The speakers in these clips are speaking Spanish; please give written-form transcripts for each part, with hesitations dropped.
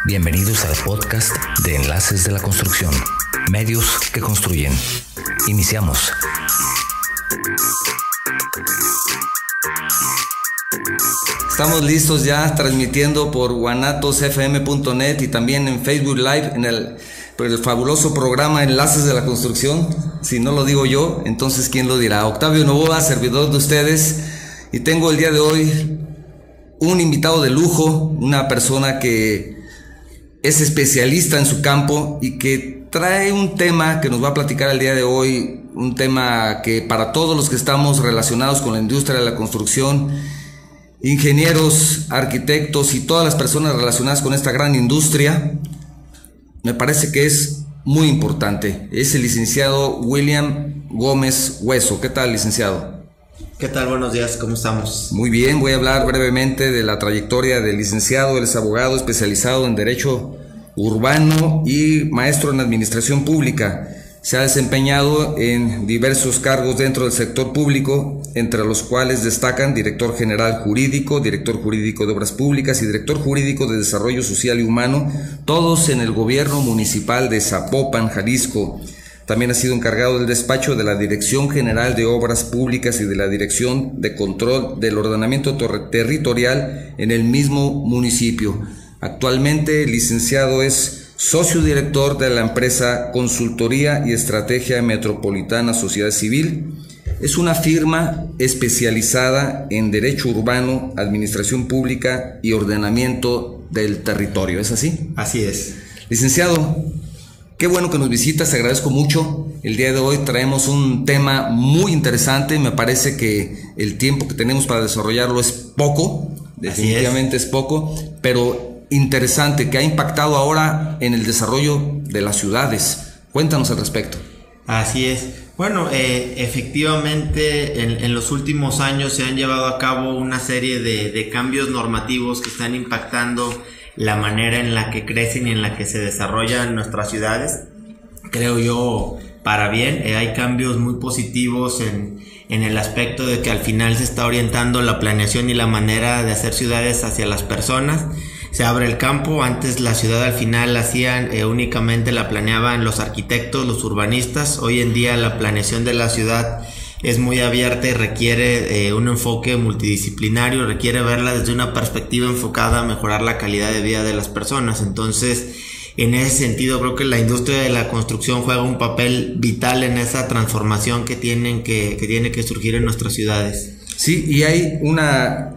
Bienvenidos al podcast de Enlaces de la Construcción, medios que construyen. Iniciamos. Estamos listos ya transmitiendo por guanatosfm.net y también en Facebook Live por el fabuloso programa Enlaces de la Construcción. Si no lo digo yo, entonces ¿quién lo dirá? Octavio Novoa, servidor de ustedes, y tengo el día de hoy un invitado de lujo, una persona que es especialista en su campo y que trae un tema que nos va a platicar el día de hoy, un tema que para todos los que estamos relacionados con la industria de la construcción, ingenieros, arquitectos y todas las personas relacionadas con esta gran industria, me parece que es muy importante. Es el licenciado William Gómez Hueso. ¿Qué tal, licenciado? ¿Qué tal? Buenos días, ¿cómo estamos? Muy bien, voy a hablar brevemente de la trayectoria del licenciado. Él es abogado especializado en Derecho Urbano y maestro en Administración Pública. Se ha desempeñado en diversos cargos dentro del sector público, entre los cuales destacan director general jurídico, director jurídico de Obras Públicas y director jurídico de Desarrollo Social y Humano, todos en el gobierno municipal de Zapopan, Jalisco. También ha sido encargado del despacho de la Dirección General de Obras Públicas y de la Dirección de Control del Ordenamiento Territorial en el mismo municipio. Actualmente el licenciado es socio director de la empresa Consultoría y Estrategia Metropolitana Sociedad Civil. Es una firma especializada en Derecho Urbano, Administración Pública y Ordenamiento del Territorio. ¿Es así? Así es. Licenciado, qué bueno que nos visitas, te agradezco mucho. El día de hoy traemos un tema muy interesante. Me parece que el tiempo que tenemos para desarrollarlo es poco, definitivamente es poco, pero interesante, que ha impactado ahora en el desarrollo de las ciudades. Cuéntanos al respecto. Así es. Bueno, efectivamente en los últimos años se han llevado a cabo una serie de cambios normativos que están impactando la manera en la que crecen y en la que se desarrollan nuestras ciudades. Creo yo, para bien, hay cambios muy positivos en el aspecto de que al final se está orientando la planeación y la manera de hacer ciudades hacia las personas. Se abre el campo. Antes la ciudad al final únicamente la planeaban los arquitectos, los urbanistas. Hoy en día la planeación de la ciudad es muy abierta y requiere un enfoque multidisciplinario, requiere verla desde una perspectiva enfocada a mejorar la calidad de vida de las personas. Entonces, en ese sentido, creo que la industria de la construcción juega un papel vital en esa transformación que tiene que surgir en nuestras ciudades. Sí, y hay una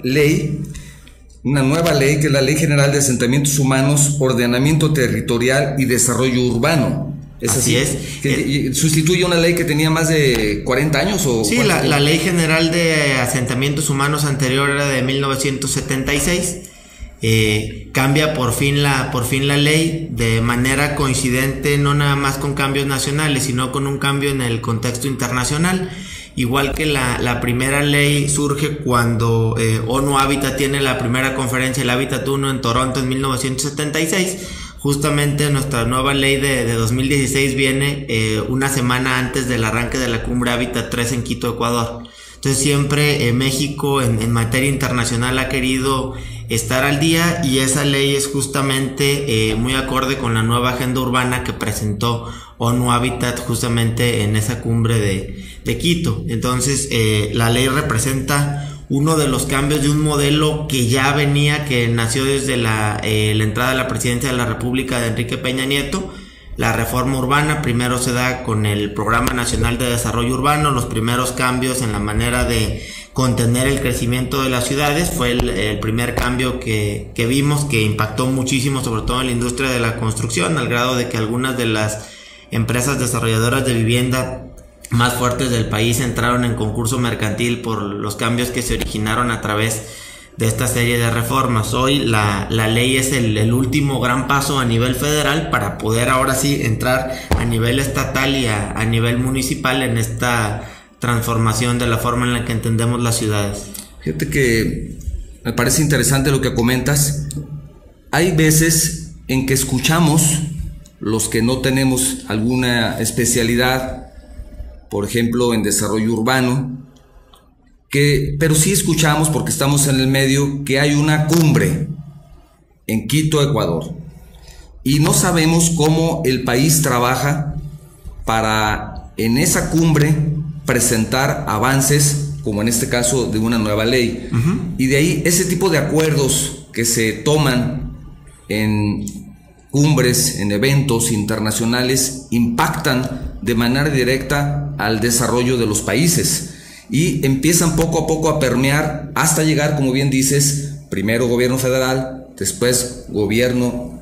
nueva ley, que es la Ley General de Asentamientos Humanos, Ordenamiento Territorial y Desarrollo Urbano. ¿Es así? Que sustituye una ley que tenía más de 40 años. Sí, la Ley General de Asentamientos Humanos anterior era de 1976. Cambia por fin la ley de manera coincidente, no nada más con cambios nacionales, sino con un cambio en el contexto internacional. Igual que la primera ley surge cuando ONU Habitat tiene la primera conferencia, el Habitat 1 en Toronto en 1976. Justamente nuestra nueva ley de 2016 viene una semana antes del arranque de la cumbre Habitat 3 en Quito, Ecuador. Entonces siempre México en materia internacional ha querido estar al día, y esa ley es justamente muy acorde con la nueva agenda urbana que presentó ONU Habitat justamente en esa cumbre de Quito. Entonces la ley representa uno de los cambios de un modelo que ya venía, que nació desde la entrada a la presidencia de la República de Enrique Peña Nieto. La reforma urbana primero se da con el Programa Nacional de Desarrollo Urbano. Los primeros cambios en la manera de contener el crecimiento de las ciudades fue el primer cambio que vimos, que impactó muchísimo, sobre todo en la industria de la construcción, al grado de que algunas de las empresas desarrolladoras de vivienda más fuertes del país entraron en concurso mercantil por los cambios que se originaron a través de esta serie de reformas. Hoy la ley es el último gran paso a nivel federal para poder ahora sí entrar a nivel estatal y a nivel municipal en esta transformación de la forma en la que entendemos las ciudades. Fíjate que me parece interesante lo que comentas. Hay veces en que escuchamos, los que no tenemos alguna especialidad, por ejemplo en desarrollo urbano, pero sí escuchamos, porque estamos en el medio, que hay una cumbre en Quito, Ecuador. y no sabemos cómo el país trabaja para en esa cumbre presentar avances, como en este caso de una nueva ley. Y de ahí ese tipo de acuerdos que se toman en cumbres, en eventos internacionales, impactan de manera directa al desarrollo de los países y empiezan poco a poco a permear hasta llegar, como bien dices, primero gobierno federal, después gobierno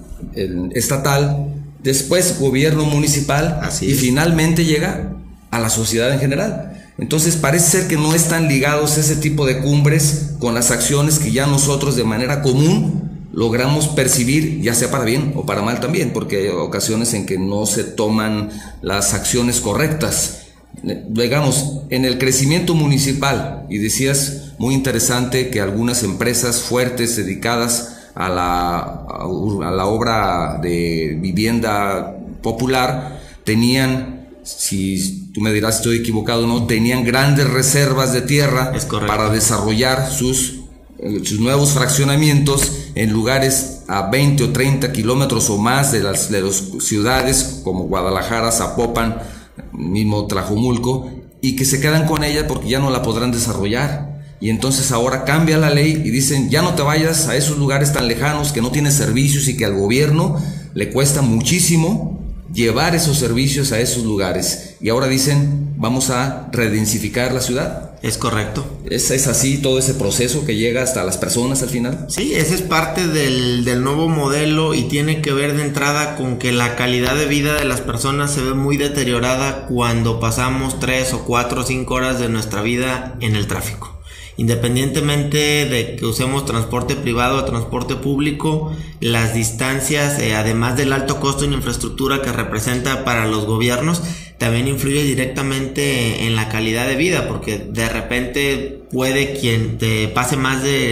estatal, después gobierno municipal y finalmente llega a la sociedad en general. Entonces parece ser que no están ligados ese tipo de cumbres con las acciones que ya nosotros de manera común logramos percibir, ya sea para bien o para mal también, porque hay ocasiones en que no se toman las acciones correctas. Digamos, en el crecimiento municipal, y decías muy interesante que algunas empresas fuertes dedicadas a la obra de vivienda popular tenían, si tú me dirás si estoy equivocado o no, tenían grandes reservas de tierra para desarrollar sus nuevos fraccionamientos en lugares a 20 o 30 kilómetros o más de las ciudades como Guadalajara, Zapopan, mismo Tlajomulco, y que se quedan con ella porque ya no la podrán desarrollar. Y entonces ahora cambia la ley y dicen, ya no te vayas a esos lugares tan lejanos que no tienen servicios y que al gobierno le cuesta muchísimo llevar esos servicios a esos lugares. Y ahora dicen, vamos a redensificar la ciudad. Es correcto. ¿Es así todo ese proceso que llega hasta las personas al final? Sí, ese es parte del nuevo modelo y tiene que ver de entrada con que la calidad de vida de las personas se ve muy deteriorada cuando pasamos 3 o 4 o 5 horas de nuestra vida en el tráfico. Independientemente de que usemos transporte privado o transporte público, las distancias, además del alto costo en infraestructura que representa para los gobiernos, también influye directamente en la calidad de vida, porque de repente puede quien te pase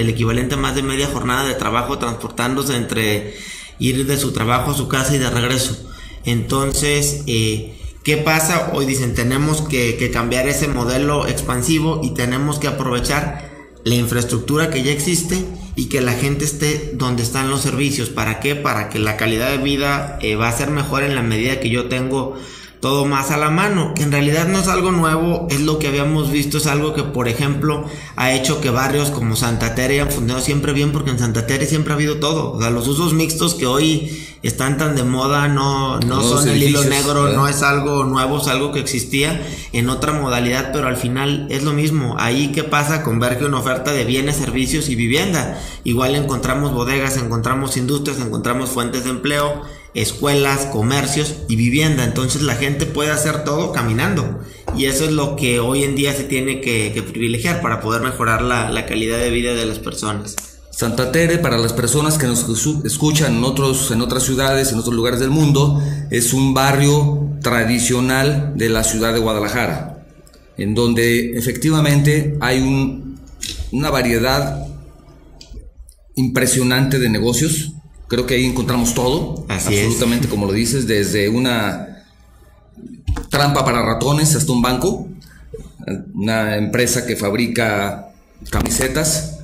el equivalente a más de media jornada de trabajo transportándose entre ir de su trabajo a su casa y de regreso. Entonces, ¿qué pasa? Hoy dicen, tenemos que cambiar ese modelo expansivo y tenemos que aprovechar la infraestructura que ya existe y que la gente esté donde están los servicios. ¿Para qué? Para que la calidad de vida va a ser mejor en la medida que yo tengo todo más a la mano, que en realidad no es algo nuevo, es lo que habíamos visto, es algo que por ejemplo ha hecho que barrios como Santa Tere hayan funcionado siempre bien, porque en Santa Tere siempre ha habido todo. O sea, los usos mixtos que hoy están tan de moda no son el hilo negro, ¿verdad? No es algo nuevo, es algo que existía en otra modalidad, pero al final es lo mismo. Ahí, ¿qué pasa? Converge una oferta de bienes, servicios y vivienda. Igual encontramos bodegas, encontramos industrias, encontramos fuentes de empleo, escuelas, comercios y vivienda. Entonces la gente puede hacer todo caminando, y eso es lo que hoy en día se tiene que privilegiar para poder mejorar la calidad de vida de las personas. Santa Tere, para las personas que nos escuchan en otras ciudades, en otros lugares del mundo, es un barrio tradicional de la ciudad de Guadalajara, en donde efectivamente hay una variedad impresionante de negocios. Creo que ahí encontramos todo, absolutamente, como lo dices, desde una trampa para ratones hasta un banco, una empresa que fabrica camisetas,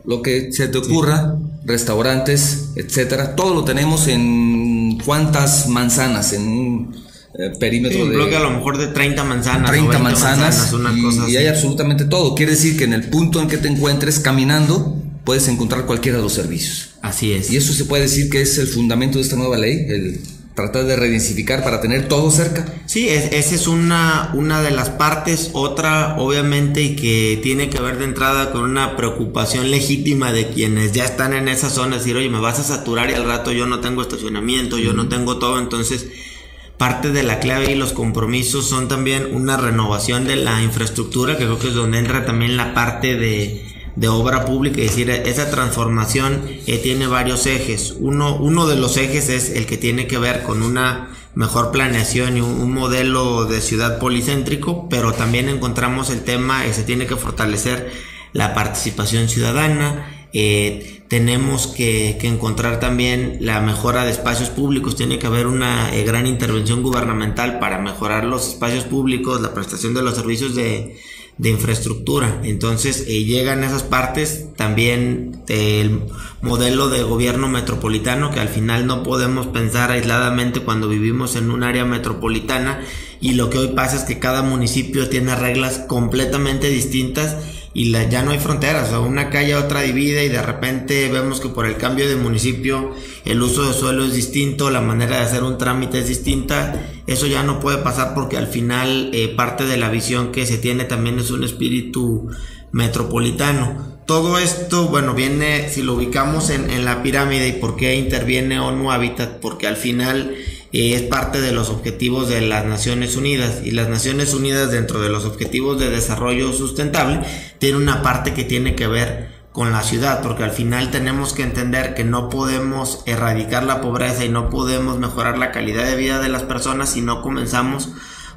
lo que se te ocurra, restaurantes, etcétera. Todo lo tenemos en cuántas manzanas, en un perímetro de... Un bloque a lo mejor de 30 manzanas. 30 manzanas, una cosa y hay absolutamente todo. Quiere decir que en el punto en que te encuentres caminando, puedes encontrar cualquiera de los servicios. Así es. Y eso se puede decir que es el fundamento de esta nueva ley, el tratar de redensificar para tener todo cerca. Sí, esa es una de las partes. Otra, obviamente, y que tiene que ver de entrada con una preocupación legítima de quienes ya están en esa zona, decir, oye, me vas a saturar y al rato yo no tengo estacionamiento, yo no tengo todo. Entonces, parte de la clave y los compromisos son también una renovación de la infraestructura, que creo que es donde entra también la parte de obra pública. Es decir, esa transformación tiene varios ejes. Uno de los ejes es el que tiene que ver con una mejor planeación y un modelo de ciudad policéntrico, pero también encontramos el tema, se tiene que fortalecer la participación ciudadana. Tenemos que encontrar también la mejora de espacios públicos. Tiene que haber una gran intervención gubernamental para mejorar los espacios públicos, la prestación de los servicios de infraestructura. Entonces llegan esas partes, también el modelo de gobierno metropolitano, que al final no podemos pensar aisladamente cuando vivimos en un área metropolitana, y lo que hoy pasa es que cada municipio tiene reglas completamente distintas y ya no hay fronteras, o sea, una calle a otra divide, y de repente vemos que por el cambio de municipio el uso de suelo es distinto, la manera de hacer un trámite es distinta. Eso ya no puede pasar, porque al final parte de la visión que se tiene también es un espíritu metropolitano. Todo esto, bueno, viene, si lo ubicamos en la pirámide, y por qué interviene ONU Habitat, porque al final es parte de los objetivos de las Naciones Unidas, y las Naciones Unidas, dentro de los objetivos de desarrollo sustentable, tiene una parte que tiene que ver con la ciudad, porque al final tenemos que entender que no podemos erradicar la pobreza y no podemos mejorar la calidad de vida de las personas si no comenzamos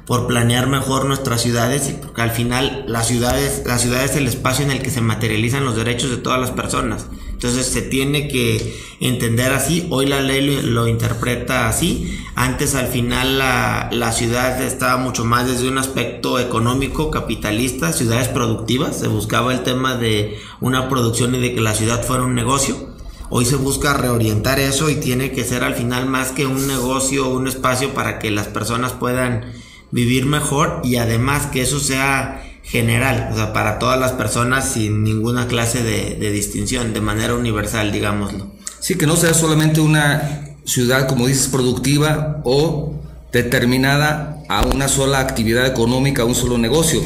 por planear mejor nuestras ciudades, y porque al final la ciudad es el espacio en el que se materializan los derechos de todas las personas. Entonces se tiene que entender así. Hoy la ley lo interpreta así. Antes, al final, la ciudad estaba mucho más desde un aspecto económico, capitalista, ciudades productivas. Se buscaba el tema de una producción y de que la ciudad fuera un negocio. Hoy se busca reorientar eso, y tiene que ser al final más que un negocio, un espacio para que las personas puedan vivir mejor, y además que eso sea general, o sea, para todas las personas sin ninguna clase de distinción, de manera universal, digámoslo. Sí, que no sea solamente una ciudad, como dices, productiva o determinada a una sola actividad económica, a un solo negocio.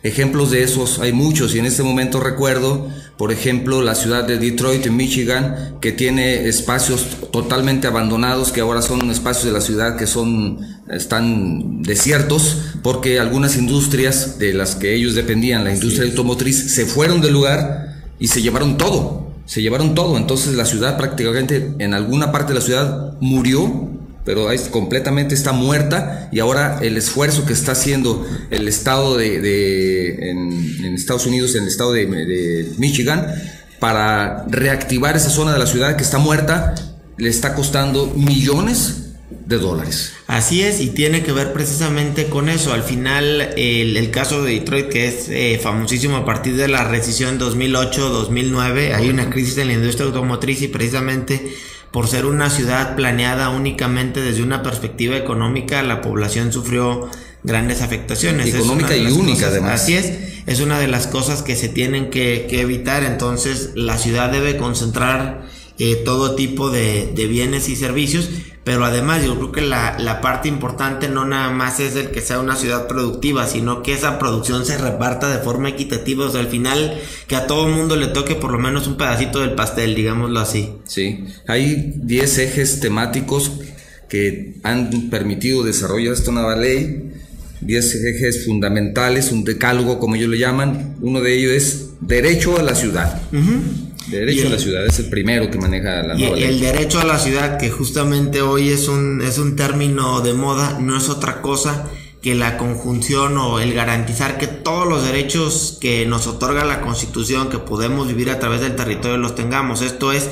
Ejemplos de esos hay muchos, y en este momento recuerdo, por ejemplo, la ciudad de Detroit, en Michigan, que tiene espacios totalmente abandonados, que ahora son espacios de la ciudad que están desiertos, porque algunas industrias de las que ellos dependían, la industria automotriz, se fueron del lugar y se llevaron todo. Entonces la ciudad prácticamente, en alguna parte de la ciudad, murió, pero completamente está muerta, y ahora el esfuerzo que está haciendo el estado en Estados Unidos, en el estado de Michigan, para reactivar esa zona de la ciudad que está muerta, le está costando millones de dólares. Así es, y tiene que ver precisamente con eso. Al final, el caso de Detroit, que es famosísimo a partir de la recesión 2008-2009, hay una crisis en la industria automotriz, y precisamente por ser una ciudad planeada únicamente desde una perspectiva económica, la población sufrió grandes afectaciones. Económica y única, además. Así es una de las cosas que se tienen que evitar. Entonces, la ciudad debe concentrar todo tipo de bienes y servicios, pero además yo creo que la parte importante no nada más es el que sea una ciudad productiva, sino que esa producción se reparta de forma equitativa, o sea, al final que a todo mundo le toque por lo menos un pedacito del pastel, digámoslo así. Sí, hay 10 ejes temáticos que han permitido desarrollar esta nueva ley, 10 ejes fundamentales, un decálogo como ellos le llaman. Uno de ellos es derecho a la ciudad. Derecho a la ciudad es el primero que maneja la nueva ley. El derecho a la ciudad, que justamente hoy es un término de moda, no es otra cosa que la conjunción o el garantizar que todos los derechos que nos otorga la Constitución, que podemos vivir a través del territorio, los tengamos. Esto es,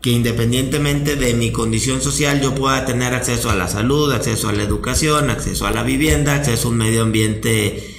que independientemente de mi condición social, yo pueda tener acceso a la salud, acceso a la educación, acceso a la vivienda, acceso a un medio ambiente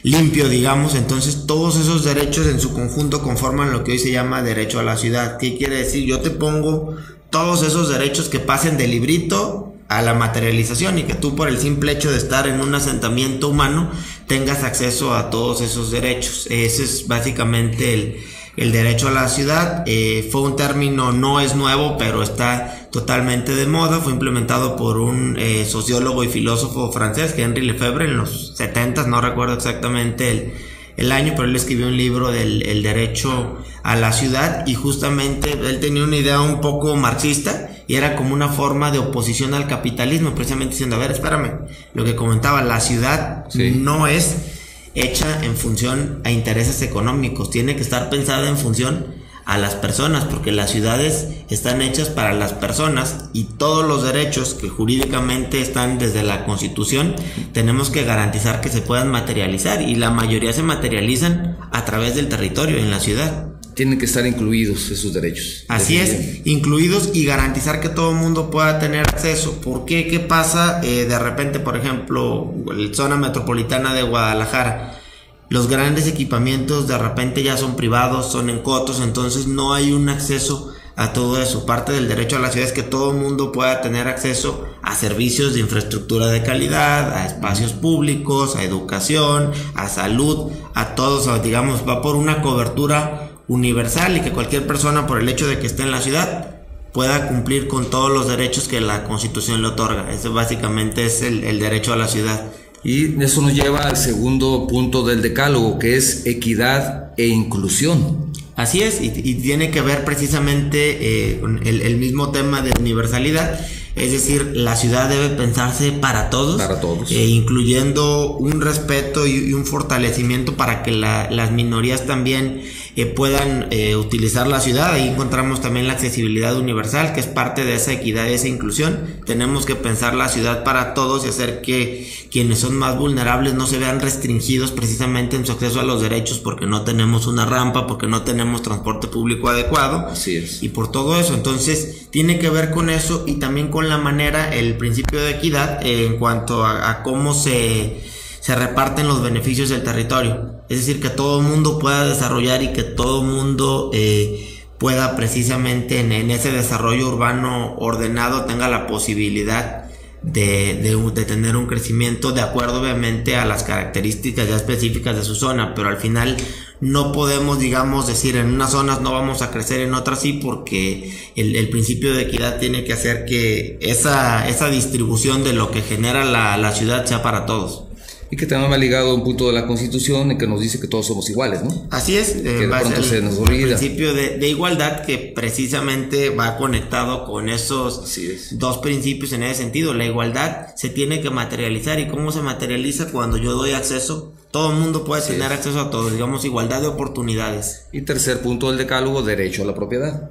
limpio, digamos. Entonces todos esos derechos en su conjunto conforman lo que hoy se llama derecho a la ciudad. ¿Qué quiere decir? Yo te pongo todos esos derechos que pasen del librito a la materialización, y que tú, por el simple hecho de estar en un asentamiento humano, tengas acceso a todos esos derechos. Ese es básicamente el derecho a la ciudad. Fue un término, no es nuevo, pero está totalmente de moda. Fue implementado por un sociólogo y filósofo francés, Henri Lefebvre, en los 70s, no recuerdo exactamente el año, pero él escribió un libro del derecho a la ciudad, y justamente él tenía una idea un poco marxista, y era como una forma de oposición al capitalismo, precisamente diciendo, a ver, espérame, lo que comentaba, la ciudad no es hecha en función a intereses económicos, tiene que estar pensada en función a las personas, porque las ciudades están hechas para las personas, y todos los derechos que jurídicamente están desde la Constitución tenemos que garantizar que se puedan materializar, y la mayoría se materializan a través del territorio en la ciudad. Tienen que estar incluidos esos derechos. Así es, incluidos, y garantizar que todo el mundo pueda tener acceso. ¿Por qué? ¿Qué pasa? De repente, por ejemplo, la zona metropolitana de Guadalajara, los grandes equipamientos de repente ya son privados, son en cotos, entonces no hay un acceso a todo eso. Parte del derecho a la ciudad es que todo el mundo pueda tener acceso a servicios de infraestructura de calidad, a espacios públicos, a educación, a salud, a todos, digamos, va por una cobertura universal y que cualquier persona, por el hecho de que esté en la ciudad, pueda cumplir con todos los derechos que la Constitución le otorga. Ese básicamente es el derecho a la ciudad. Y eso nos lleva al segundo punto del decálogo, que es equidad e inclusión. Así es, y tiene que ver precisamente con el mismo tema de universalidad, es decir, la ciudad debe pensarse para todos, incluyendo un respeto y un fortalecimiento para que las minorías también puedan utilizar la ciudad. Ahí encontramos también la accesibilidad universal, que es parte de esa equidad y esa inclusión. Tenemos que pensar la ciudad para todos y hacer que quienes son más vulnerables no se vean restringidos precisamente en su acceso a los derechos porque no tenemos una rampa, porque no tenemos transporte público adecuado. Así es. Y por todo eso, entonces tiene que ver con eso y también con la manera, el principio de equidad en cuanto a cómo se reparten los beneficios del territorio. Es decir, que todo el mundo pueda desarrollar y que todo el mundo pueda precisamente en ese desarrollo urbano ordenado tenga la posibilidad de tener un crecimiento de acuerdo obviamente a las características ya específicas de su zona, pero al final no podemos, digamos, decir en unas zonas no vamos a crecer, en otras sí, porque el principio de equidad tiene que hacer que esa distribución de lo que genera la ciudad sea para todos. Y que también va ligado a un punto de la Constitución en que nos dice que todos somos iguales, ¿no? Así es, que de pronto se nos olvida. El principio de igualdad, que precisamente va conectado con esos dos principios en ese sentido. La igualdad se tiene que materializar. ¿Y cómo se materializa? Cuando yo doy acceso, todo el mundo puede tener acceso a todo, digamos, igualdad de oportunidades. Y tercer punto del decálogo, derecho a la propiedad.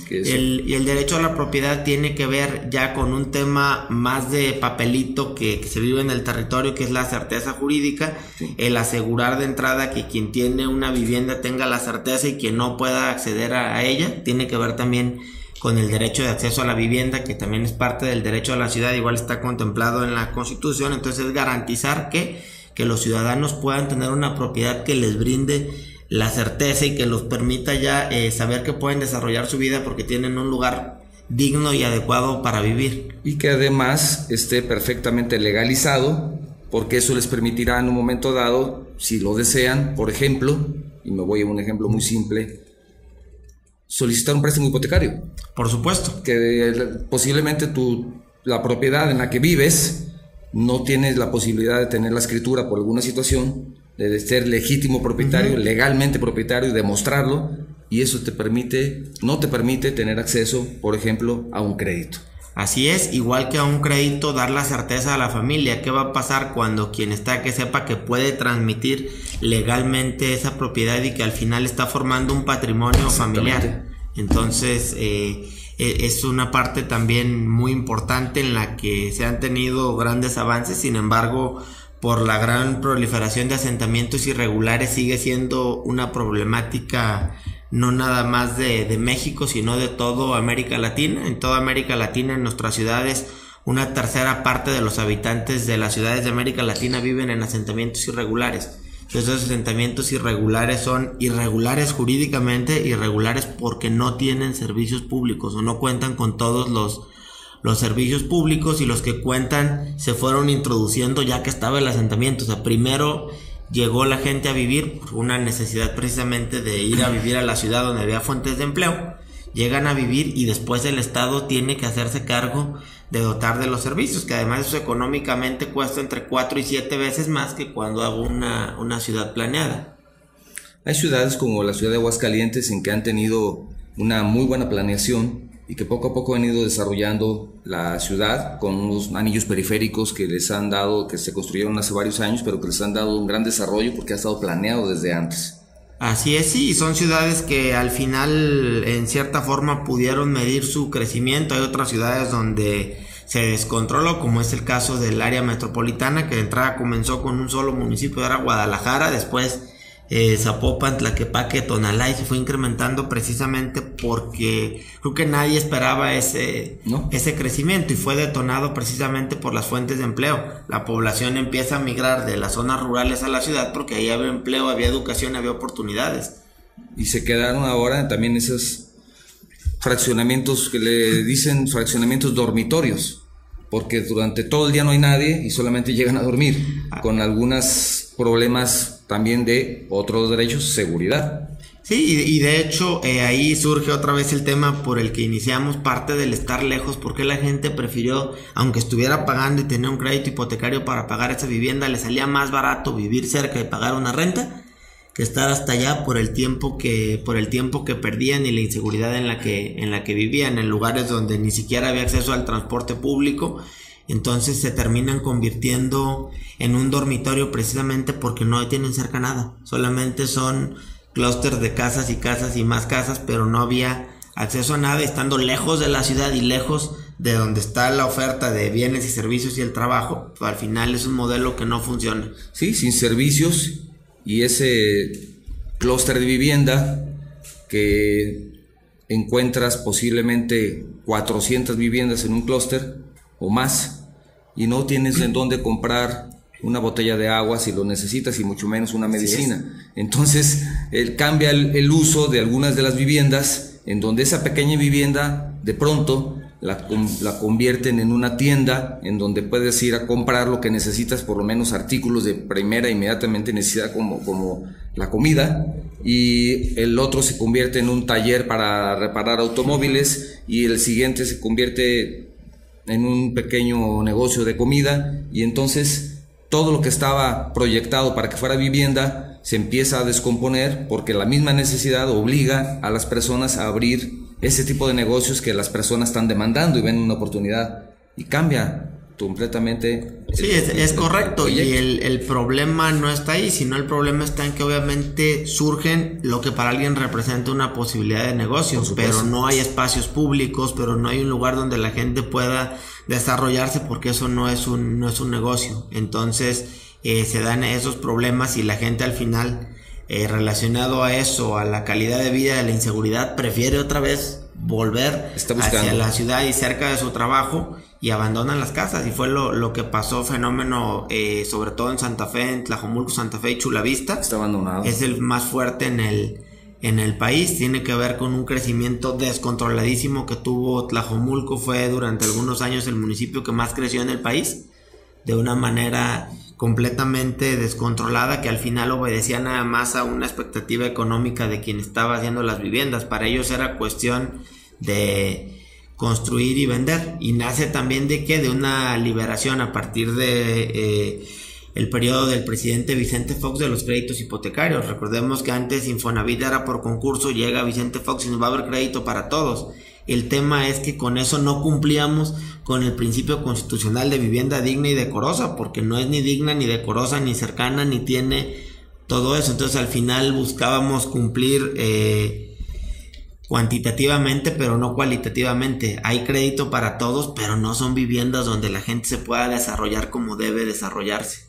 Y el derecho a la propiedad tiene que ver ya con un tema más de papelito que se vive en el territorio, que es la certeza jurídica, el asegurar de entrada que quien tiene una vivienda tenga la certeza y quien no pueda acceder a ella. Tiene que ver también con el derecho de acceso a la vivienda, que también es parte del derecho a la ciudad, igual está contemplado en la Constitución. Entonces es garantizar que los ciudadanos puedan tener una propiedad que les brinde la certeza y que los permita ya saber que pueden desarrollar su vida porque tienen un lugar digno y adecuado para vivir. Y que además esté perfectamente legalizado, porque eso les permitirá en un momento dado, si lo desean, por ejemplo, y me voy a un ejemplo muy simple, solicitar un préstamo hipotecario. Por supuesto. Que posiblemente la propiedad en la que vives no tienes la posibilidad de tener la escritura por alguna situación, de ser legítimo propietario, legalmente propietario y demostrarlo, y eso no te permite tener acceso, por ejemplo, a un crédito. Así es, igual que a un crédito, dar la certeza a la familia. ¿Qué va a pasar cuando quien está que sepa que puede transmitir legalmente esa propiedad y que al final está formando un patrimonio familiar? Entonces, es una parte también muy importante en la que se han tenido grandes avances. Sin embargo, por la gran proliferación de asentamientos irregulares sigue siendo una problemática no nada más de México, sino de toda América Latina. En toda América Latina, en nuestras ciudades, una tercera parte de los habitantes de las ciudades de América Latina viven en asentamientos irregulares. Esos asentamientos irregulares son irregulares jurídicamente, irregulares porque no tienen servicios públicos o no cuentan con todos los servicios públicos, y los que cuentan se fueron introduciendo ya que estaba el asentamiento. O sea, primero llegó la gente a vivir por una necesidad precisamente de ir a vivir a la ciudad donde había fuentes de empleo. Llegan a vivir y después el Estado tiene que hacerse cargo de dotar de los servicios, que además eso económicamente cuesta entre 4 y 7 veces más que cuando hago una ciudad planeada. Hay ciudades como la ciudad de Aguascalientes en que han tenido una muy buena planeación y que poco a poco han ido desarrollando la ciudad con unos anillos periféricos que les han dado, que se construyeron hace varios años, pero que les han dado un gran desarrollo porque ha estado planeado desde antes. Así es, sí, son ciudades que al final en cierta forma pudieron medir su crecimiento. Hay otras ciudades donde se descontroló, como es el caso del área metropolitana, que de entrada comenzó con un solo municipio, era Guadalajara, después Zapopan, Tlaquepaque, Tonalá, y se fue incrementando precisamente porque creo que nadie esperaba ese crecimiento, y fue detonado precisamente por las fuentes de empleo. La población empieza a migrar de las zonas rurales a la ciudad porque ahí había empleo, había educación, había oportunidades. Y se quedaron ahora también esos fraccionamientos que le dicen fraccionamientos dormitorios, porque durante todo el día no hay nadie y solamente llegan a dormir, con algunos problemas también de otros derechos, seguridad. Sí, y de hecho ahí surge otra vez el tema por el que iniciamos, parte del estar lejos, porque la gente prefirió, aunque estuviera pagando y tenía un crédito hipotecario para pagar esa vivienda, le salía más barato vivir cerca y pagar una renta que estar hasta allá por el tiempo que perdían y la inseguridad en la que vivían, en lugares donde ni siquiera había acceso al transporte público. Entonces se terminan convirtiendo en un dormitorio precisamente porque no tienen cerca nada, solamente son clústeres de casas y casas y más casas, pero no había acceso a nada, estando lejos de la ciudad y lejos de donde está la oferta de bienes y servicios y el trabajo. Pues al final es un modelo que no funciona. Sí, sin servicios, y ese clúster de vivienda que encuentras posiblemente 400 viviendas en un clúster o más, y no tienes en dónde comprar una botella de agua si lo necesitas, y mucho menos una medicina. Entonces cambia el uso de algunas de las viviendas, en donde esa pequeña vivienda de pronto la convierten en una tienda en donde puedes ir a comprar lo que necesitas, por lo menos artículos de primera inmediatamente necesidad, como la comida, y el otro se convierte en un taller para reparar automóviles, y el siguiente se convierte en un pequeño negocio de comida, y entonces todo lo que estaba proyectado para que fuera vivienda se empieza a descomponer, porque la misma necesidad obliga a las personas a abrir ese tipo de negocios que las personas están demandando y ven una oportunidad, y cambia completamente. Sí, es correcto, y el problema no está ahí, sino el problema está en que obviamente surgen lo que para alguien representa una posibilidad de negocio, pero no hay espacios públicos, pero no hay un lugar donde la gente pueda desarrollarse, porque eso no es un negocio. Entonces se dan esos problemas, y la gente al final, relacionado a eso, a la calidad de vida, a la inseguridad, prefiere otra vez volver hacia la ciudad y cerca de su trabajo, y abandonan las casas. Y fue lo que pasó, fenómeno sobre todo en Santa Fe, en Tlajomulco, Santa Fe y Chulavista. Está abandonado. Es el más fuerte en el país. Tiene que ver con un crecimiento descontroladísimo que tuvo Tlajomulco. Fue durante algunos años el municipio que más creció en el país, de una manera completamente descontrolada, que al final obedecía nada más a una expectativa económica de quien estaba haciendo las viviendas. Para ellos era cuestión de construir y vender, y nace también de una liberación a partir de el periodo del presidente Vicente Fox de los créditos hipotecarios. Recordemos que antes Infonavit era por concurso, llega Vicente Fox y nos va a haber crédito para todos. El tema es que con eso no cumplíamos con el principio constitucional de vivienda digna y decorosa, porque no es ni digna, ni decorosa, ni cercana, ni tiene todo eso. Entonces al final buscábamos cumplir cuantitativamente, pero no cualitativamente. Hay crédito para todos, pero no son viviendas donde la gente se pueda desarrollar como debe desarrollarse.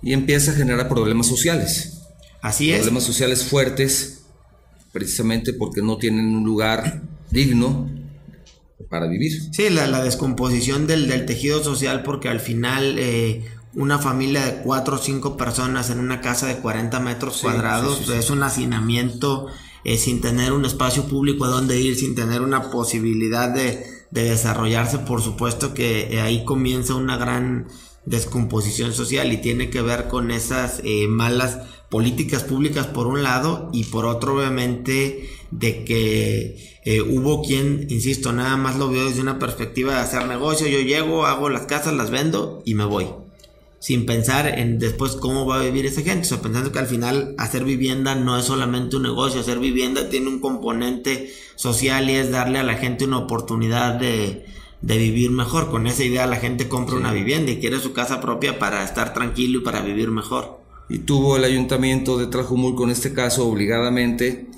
Y empieza a generar problemas sociales. Así es. Problemas sociales fuertes, precisamente porque no tienen un lugar digno para vivir. Sí, la descomposición del tejido social, porque al final una familia de 4 o 5 personas en una casa de 40 metros cuadrados es un hacinamiento, sin tener un espacio público a donde ir, sin tener una posibilidad de desarrollarse. Por supuesto que ahí comienza una gran descomposición social, y tiene que ver con esas malas políticas públicas por un lado, y por otro obviamente de que hubo quien, insisto, nada más lo vio desde una perspectiva de hacer negocio. Yo llego, hago las casas, las vendo y me voy, sin pensar en después cómo va a vivir esa gente. O sea, pensando que al final hacer vivienda no es solamente un negocio, hacer vivienda tiene un componente social, y es darle a la gente una oportunidad de vivir mejor. Con esa idea la gente compra una vivienda y quiere su casa propia para estar tranquilo y para vivir mejor. Y tuvo el ayuntamiento de Tlajomulco, en este caso, obligadamente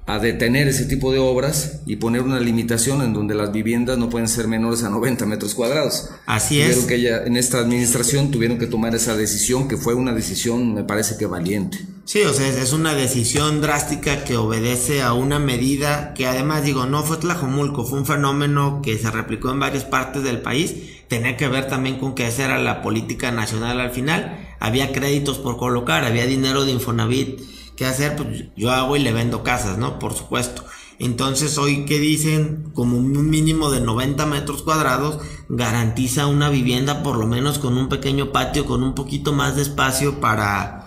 a detener ese tipo de obras y poner una limitación en donde las viviendas no pueden ser menores a 90 metros cuadrados. Así es. En esta administración tuvieron que tomar esa decisión, que fue una decisión, me parece que valiente. Sí, o sea, es una decisión drástica que obedece a una medida que además, digo, no fue Tlajomulco, fue un fenómeno que se replicó en varias partes del país. Tenía que ver también con que esa era la política nacional al final. Había créditos por colocar, había dinero de Infonavit que hacer, pues yo hago y le vendo casas, ¿no? Por supuesto. Entonces hoy que dicen como un mínimo de 90 metros cuadrados garantiza una vivienda por lo menos con un pequeño patio, con un poquito más de espacio para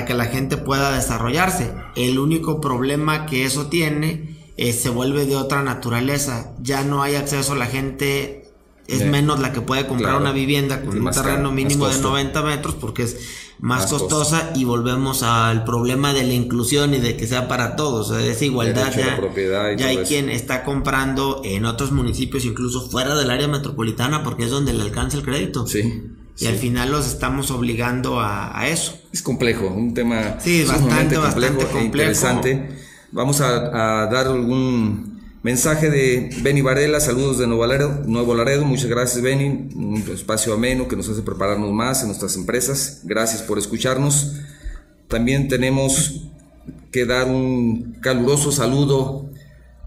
que la gente pueda desarrollarse. El único problema que eso tiene se vuelve de otra naturaleza. Ya no hay acceso, la gente es menos la que puede comprar una vivienda con un terreno mínimo de 90 metros porque es más costosa y volvemos al problema de la inclusión y de que sea para todos, o sea, esa igualdad. Ya hay quien está comprando en otros municipios, incluso fuera del área metropolitana, porque es donde le alcanza el crédito. Sí. Y al final los estamos obligando a eso. Es complejo, un tema bastante complejo. Interesante. Vamos a dar algún mensaje de Benny Varela, saludos de Nuevo Laredo, muchas gracias Benny, un espacio ameno que nos hace prepararnos más en nuestras empresas, gracias por escucharnos. También tenemos que dar un caluroso saludo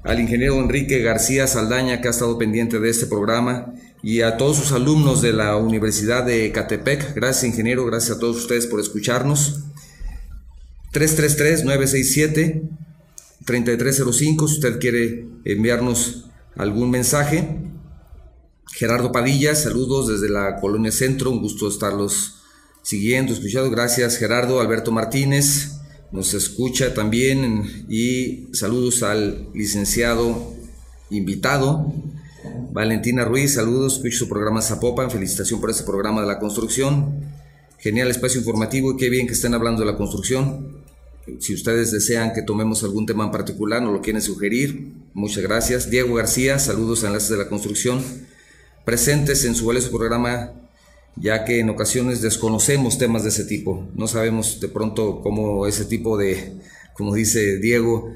al ingeniero Enrique García Saldaña, que ha estado pendiente de este programa, y a todos sus alumnos de la Universidad de Ecatepec. Gracias ingeniero, gracias a todos ustedes por escucharnos. 333-967-3305 si usted quiere enviarnos algún mensaje. Gerardo Padilla, saludos desde la Colonia Centro, un gusto estarlos siguiendo, escuchando. Gracias Gerardo. Alberto Martínez nos escucha también, y saludos al licenciado invitado Valentina Ruiz, saludos, escucho su programa Zapopan, felicitación por este programa de la construcción, genial espacio informativo y qué bien que estén hablando de la construcción. Si ustedes desean que tomemos algún tema en particular, nos lo quieren sugerir, muchas gracias. Diego García, saludos a Enlaces de la Construcción, presentes en su valioso programa, ya que en ocasiones desconocemos temas de ese tipo, no sabemos de pronto cómo ese tipo de, como dice Diego,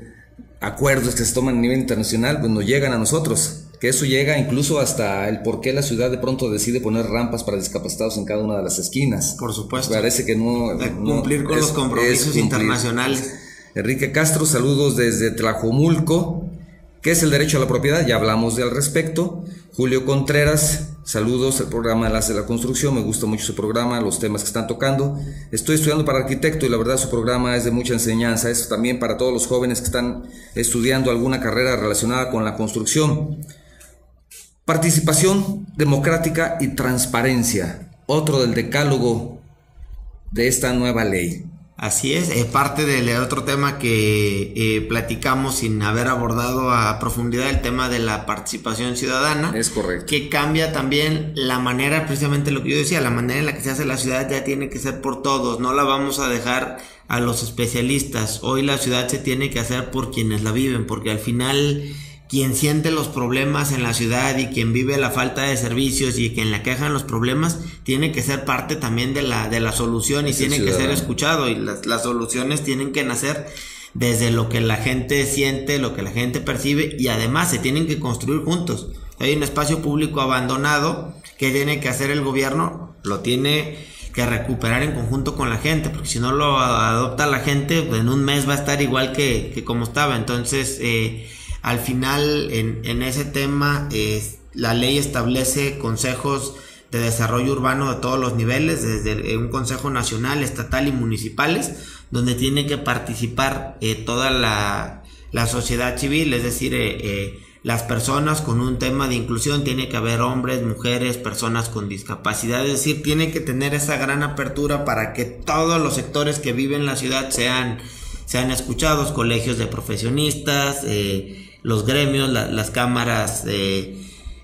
acuerdos que se toman a nivel internacional, pues nos llegan a nosotros, que eso llega incluso hasta el por qué la ciudad de pronto decide poner rampas para discapacitados en cada una de las esquinas. Por supuesto. Parece que no cumplir con los compromisos internacionales. Enrique Castro, saludos desde Tlajomulco. ¿Qué es el derecho a la propiedad? Ya hablamos al respecto. Julio Contreras, saludos al programa Enlaces de la Construcción, me gusta mucho su programa, los temas que están tocando. Estoy estudiando para arquitecto y la verdad su programa es de mucha enseñanza. Es también para todos los jóvenes que están estudiando alguna carrera relacionada con la construcción. Participación democrática y transparencia, otro del decálogo de esta nueva ley. Así es parte del otro tema que platicamos sin haber abordado a profundidad, el tema de la participación ciudadana. Es correcto. Que cambia también la manera, precisamente lo que yo decía, la manera en la que se hace la ciudad ya tiene que ser por todos, no la vamos a dejar a los especialistas. Hoy la ciudad se tiene que hacer por quienes la viven, porque al final quien siente los problemas en la ciudad y quien vive la falta de servicios y quien le quejan los problemas tiene que ser parte también de la solución y tiene que ser escuchado, y las soluciones tienen que nacer desde lo que la gente siente, lo que la gente percibe, y además se tienen que construir juntos. Hay un espacio público abandonado, ¿qué tiene que hacer el gobierno? Lo tiene que recuperar en conjunto con la gente, porque si no lo adopta la gente, en un mes va a estar igual que como estaba. Entonces al final en ese tema la ley establece consejos de desarrollo urbano de todos los niveles, desde un consejo nacional, estatal y municipales, donde tiene que participar toda la sociedad civil, es decir, las personas con un tema de inclusión. Tiene que haber hombres, mujeres, personas con discapacidad, es decir, tiene que tener esa gran apertura para que todos los sectores que viven en la ciudad sean escuchados, colegios de profesionistas, los gremios, las cámaras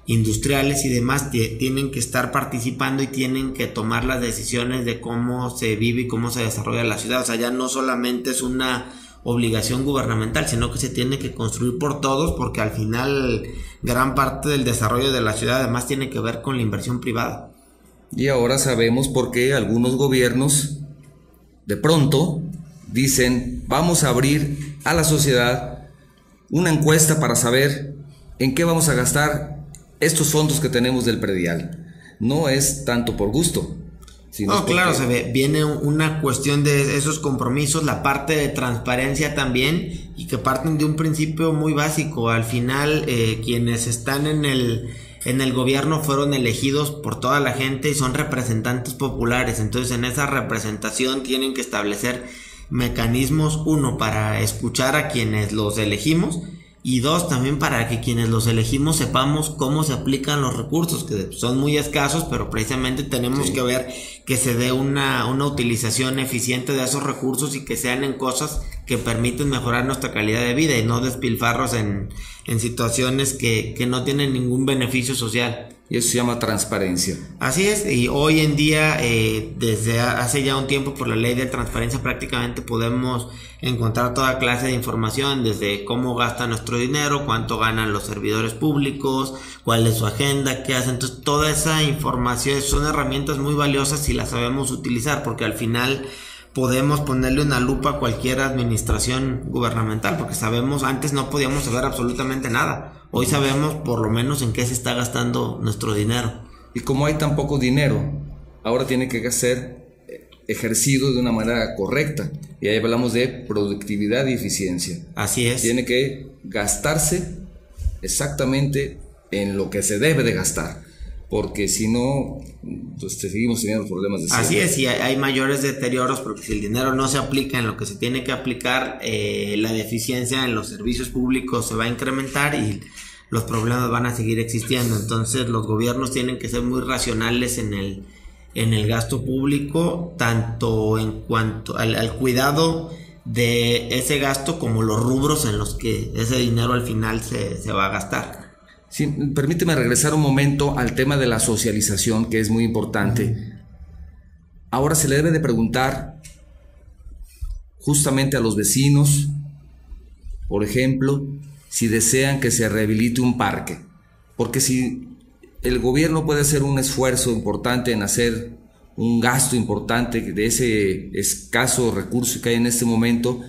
industriales y demás tienen que estar participando y tienen que tomar las decisiones de cómo se vive y cómo se desarrolla la ciudad. O sea, ya no solamente es una obligación gubernamental, sino que se tiene que construir por todos, porque al final gran parte del desarrollo de la ciudad además tiene que ver con la inversión privada. Y ahora sabemos por qué algunos gobiernos de pronto dicen: vamos a abrir a la sociedad una encuesta para saber en qué vamos a gastar estos fondos que tenemos del predial. No es tanto por gusto, No, claro, viene una cuestión de esos compromisos, la parte de transparencia también, y que parten de un principio muy básico. Al final, quienes están en el gobierno fueron elegidos por toda la gente y son representantes populares. Entonces, en esa representación tienen que establecer mecanismos, uno, para escuchar a quienes los elegimos, y dos, también para que quienes los elegimos sepamos cómo se aplican los recursos, que son muy escasos, pero precisamente tenemos que ver que se dé una utilización eficiente de esos recursos y que sean en cosas que permiten mejorar nuestra calidad de vida y no despilfarros en situaciones que no tienen ningún beneficio social. Y eso se llama transparencia. Así es, y hoy en día, desde hace ya un tiempo, por la ley de transparencia, prácticamente podemos encontrar toda clase de información, desde cómo gasta nuestro dinero, cuánto ganan los servidores públicos, cuál es su agenda, qué hacen. Entonces, toda esa información son herramientas muy valiosas si las sabemos utilizar, porque al final podemos ponerle una lupa a cualquier administración gubernamental, porque sabemos, antes no podíamos saber absolutamente nada. Hoy sabemos por lo menos en qué se está gastando nuestro dinero. Y como hay tan poco dinero, ahora tiene que ser ejercido de una manera correcta. Y ahí hablamos de productividad y eficiencia. Así es. Tiene que gastarse exactamente en lo que se debe de gastar, porque si no, pues seguimos teniendo problemas de salud. Así es, y hay mayores deterioros, porque si el dinero no se aplica en lo que se tiene que aplicar, la deficiencia en los servicios públicos se va a incrementar y los problemas van a seguir existiendo. Entonces los gobiernos tienen que ser muy racionales en el gasto público, tanto en cuanto al cuidado de ese gasto como los rubros en los que ese dinero al final se va a gastar. Sí, permíteme regresar un momento al tema de la socialización, que es muy importante. Ahora se le debe de preguntar justamente a los vecinos, por ejemplo, si desean que se rehabilite un parque, porque si el gobierno puede hacer un esfuerzo importante en hacer un gasto importante de ese escaso recurso que hay en este momento,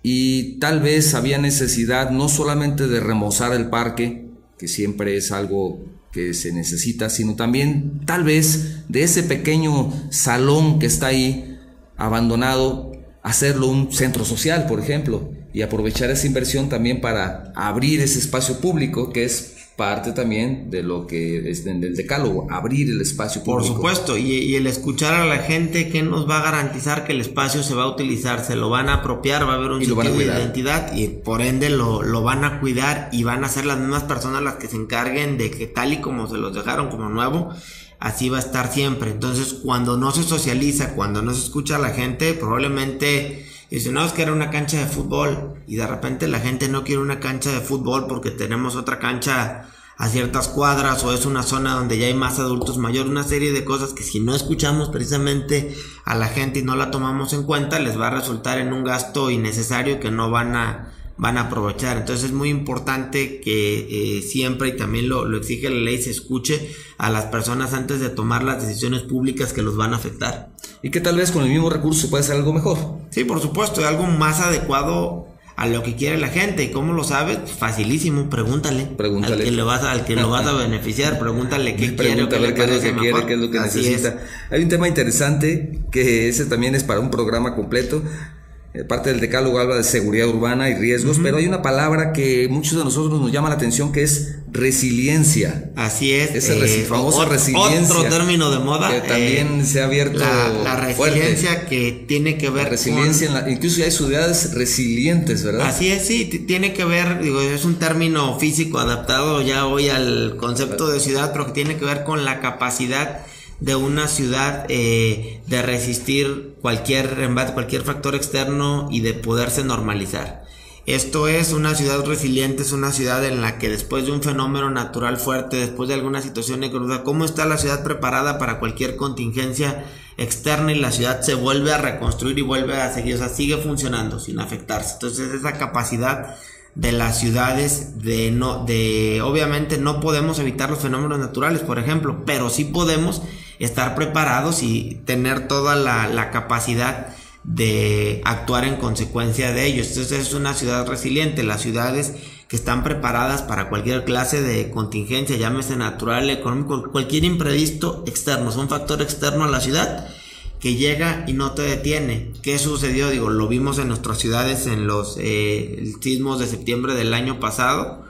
y tal vez había necesidad no solamente de remozar el parque, que siempre es algo que se necesita, sino también tal vez de ese pequeño salón que está ahí abandonado, hacerlo un centro social, por ejemplo, y aprovechar esa inversión también para abrir ese espacio público, que es parte también de lo que es del decálogo, abrir el espacio público. Por supuesto, y el escuchar a la gente, que nos va a garantizar que el espacio se va a utilizar, se lo van a apropiar, va a haber un sentido de identidad y por ende lo van a cuidar, y van a ser las mismas personas las que se encarguen de que tal y como se los dejaron como nuevo, así va a estar siempre. Entonces, cuando no se socializa, cuando no se escucha a la gente, probablemente dice, no, es que era una cancha de fútbol, y de repente la gente no quiere una cancha de fútbol porque tenemos otra cancha a ciertas cuadras, o es una zona donde ya hay más adultos mayores, una serie de cosas que si no escuchamos precisamente a la gente y no la tomamos en cuenta, les va a resultar en un gasto innecesario que no van a aprovechar. Entonces es muy importante que siempre, y también lo exige la ley, se escuche a las personas antes de tomar las decisiones públicas que los van a afectar. Y que tal vez con el mismo recurso puede ser algo mejor. Sí, por supuesto, algo más adecuado a lo que quiere la gente. ¿Y cómo lo sabes? Facilísimo, pregúntale. Al que lo vas a beneficiar, pregúntale qué quiere, qué es lo que necesita. Hay un tema interesante que ese también es para un programa completo. Parte del decálogo habla de seguridad urbana y riesgos, pero hay una palabra que muchos de nosotros nos llama la atención, que es resiliencia. Así es. Esa famosa resiliencia. Otro término de moda. Que también se ha abierto. La resiliencia fuerte, que tiene que ver la resiliencia con... incluso hay ciudades resilientes, ¿verdad? Así es, sí, tiene que ver, es un término físico adaptado ya hoy al concepto de ciudad, pero que tiene que ver con la capacidad de una ciudad de resistir cualquier embate, cualquier factor externo, y de poderse normalizar. Esto es, una ciudad resiliente es una ciudad en la que después de un fenómeno natural fuerte, después de alguna situación cruda, ¿cómo está la ciudad preparada para cualquier contingencia externa? Y la ciudad se vuelve a reconstruir y vuelve a seguir, o sea, sigue funcionando sin afectarse. Entonces esa capacidad de las ciudades obviamente no podemos evitar los fenómenos naturales, por ejemplo, pero sí podemos estar preparados y tener toda la capacidad de actuar en consecuencia de ellos. Entonces es una ciudad resiliente. Las ciudades que están preparadas para cualquier clase de contingencia, llámese natural, económico, cualquier imprevisto externo, es un factor externo a la ciudad, que llega y no te detiene. ¿Qué sucedió? Digo, lo vimos en nuestras ciudades en los sismos de septiembre del año pasado.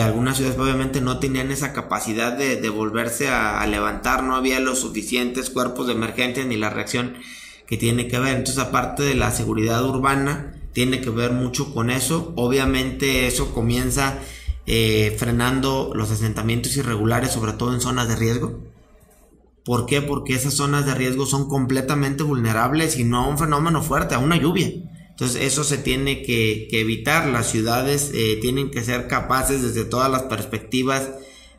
Algunas ciudades obviamente no tenían esa capacidad de volverse a levantar, no había los suficientes cuerpos de emergencia ni la reacción que tiene que ver. Entonces, aparte de la seguridad urbana, tiene que ver mucho con eso. Obviamente eso comienza frenando los asentamientos irregulares, sobre todo en zonas de riesgo. ¿Por qué? Porque esas zonas de riesgo son completamente vulnerables y no a un fenómeno fuerte, a una lluvia. Entonces eso se tiene que evitar. Las ciudades tienen que ser capaces desde todas las perspectivas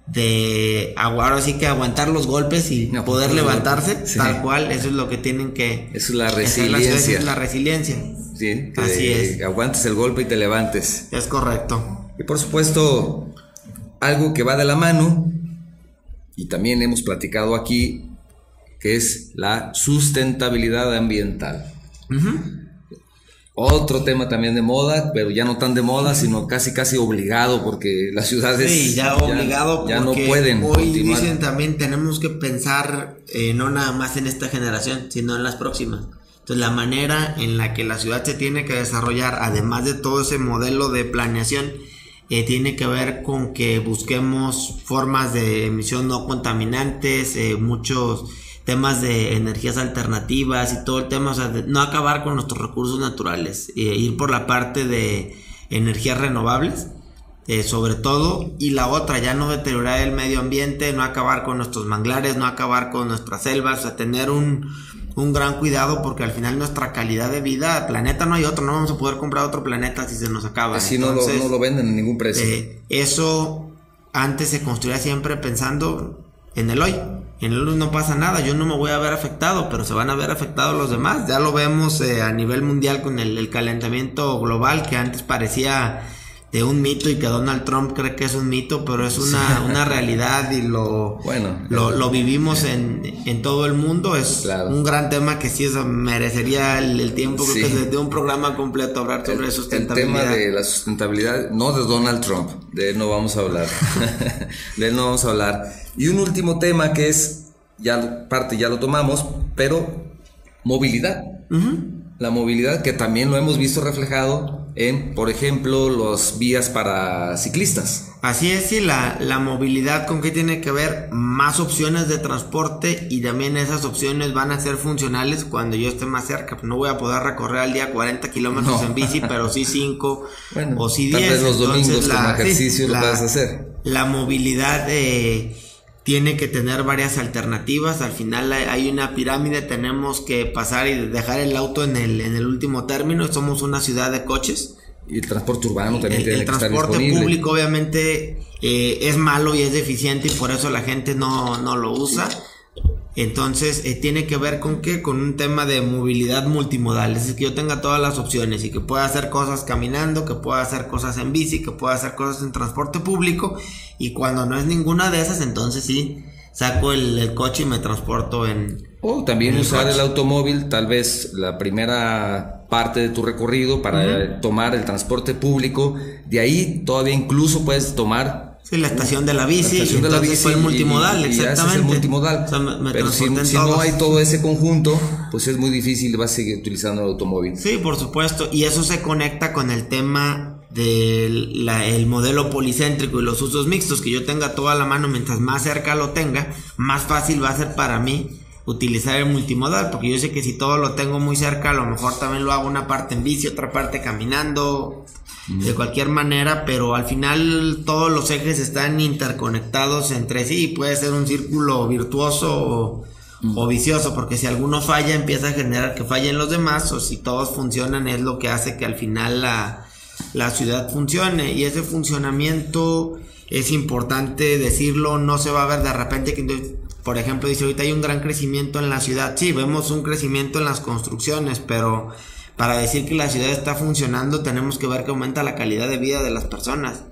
de ahora sí que aguantar los golpes y poder levantarse, sí. Tal cual, eso es lo que tienen que... Eso es la resiliencia. Es la resiliencia. Sí, que así es. Aguantes el golpe y te levantes. Es correcto. Y por supuesto, algo que va de la mano, y también hemos platicado aquí, que es la sustentabilidad ambiental. Otro tema también de moda, pero ya no tan de moda, sino casi obligado, porque las ciudades sí, ya obligado ya no pueden hoy continuar. Dicen también tenemos que pensar no nada más en esta generación, sino en las próximas. Entonces la manera en la que la ciudad se tiene que desarrollar, además de todo ese modelo de planeación, tiene que ver con que busquemos formas de emisión no contaminantes, muchos temas de energías alternativas y todo el tema, o sea, de no acabar con nuestros recursos naturales, ir por la parte de energías renovables, sobre todo, y la otra, ya no deteriorar el medio ambiente, no acabar con nuestros manglares, no acabar con nuestras selvas, o sea, tener un gran cuidado, porque al final nuestra calidad de vida, planeta no hay otro, no vamos a poder comprar otro planeta si se nos acaba. Así entonces, no lo venden en ningún precio. Eso antes se construía siempre pensando en el hoy. En el hoy no pasa nada, yo no me voy a ver afectado, pero se van a ver afectados los demás. Ya lo vemos a nivel mundial con el calentamiento global, que antes parecía de un mito y que Donald Trump cree que es un mito, pero es una realidad y lo vivimos en todo el mundo. Es un gran tema que sí merecería el tiempo, creo que es de un programa completo hablar sobre sustentabilidad. El tema de la sustentabilidad, no de Donald Trump, de él no vamos a hablar. De él no vamos a hablar. Y un último tema que es, ya lo tomamos, pero movilidad. La movilidad, que también lo hemos visto reflejado en, por ejemplo, las vías para ciclistas. Así es, sí, la movilidad, ¿con qué tiene que ver? Más opciones de transporte, y también esas opciones van a ser funcionales cuando yo esté más cerca. No voy a poder recorrer al día 40 kilómetros en bici, pero sí 5 o sí 10. Tal vez los domingos como ejercicio lo puedes hacer. La movilidad tiene que tener varias alternativas. Al final hay una pirámide, tenemos que pasar y dejar el auto en el último término. Somos una ciudad de coches. Y el transporte urbano también tiene que estar disponible. El transporte público obviamente es malo y es deficiente, y por eso la gente no lo usa. Entonces tiene que ver con ¿qué? Con un tema de movilidad multimodal, es decir, que yo tenga todas las opciones y que pueda hacer cosas caminando, que pueda hacer cosas en bici, que pueda hacer cosas en transporte público, y cuando no es ninguna de esas, entonces sí saco el coche y me transporto o también usar el automóvil, tal vez la primera parte de tu recorrido para tomar el transporte público. De ahí todavía incluso puedes tomar la estación de la bici, fue el multimodal, exactamente. Y el multimodal. O sea, pero si no hay todo ese conjunto, pues es muy difícil, vas a seguir utilizando el automóvil. Sí, por supuesto, y eso se conecta con el tema del modelo policéntrico y los usos mixtos, que yo tenga todo a la mano. Mientras más cerca lo tenga, más fácil va a ser para mí utilizar el multimodal, porque yo sé que si todo lo tengo muy cerca, a lo mejor también lo hago una parte en bici, otra parte caminando, de cualquier manera, pero al final todos los ejes están interconectados entre sí, y puede ser un círculo virtuoso o vicioso, porque si alguno falla empieza a generar que fallen los demás, o si todos funcionan es lo que hace que al final la ciudad funcione. Y ese funcionamiento es importante decirlo, no se va a ver de repente que, por ejemplo, dice ahorita hay un gran crecimiento en la ciudad. Sí, vemos un crecimiento en las construcciones, pero para decir que la ciudad está funcionando tenemos que ver que aumenta la calidad de vida de las personas,